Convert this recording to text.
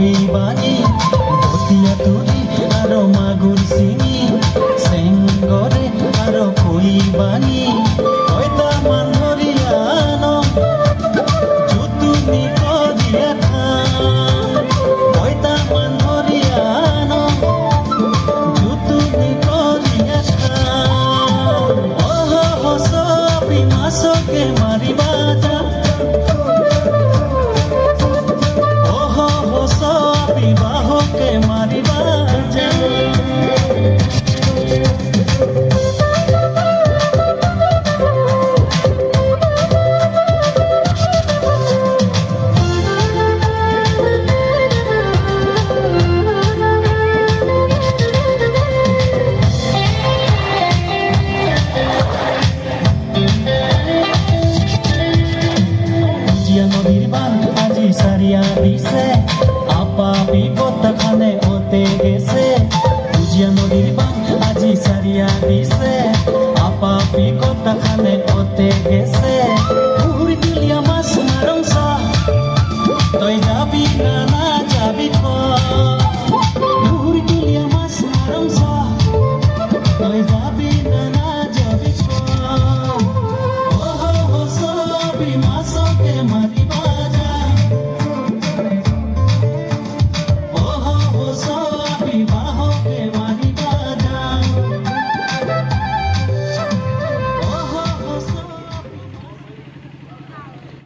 কইবানি বতিয়া তুলি আর মাগুর চিঙি চেংগরে আর কইবানি কয়টা মান ধরিয়ানো জুতুনি করিয়া খাম কয়টা মান ধরিয়ানো জুতুনি করিয়া খাম ওহ হসবি মাসকে মারিবা যা বিবাহকে মারিবা যা নদীর বান আজি সারিয়া দিছে আপা বিপদ খানে ওতে গেছে বুঝিয়া নদীর বান আজি সারিয়া দিছে আপা বিপদ খানে ওতে গেছে পুহুরি তুলিয়া মাছ মারংস তই যাবি না যাবি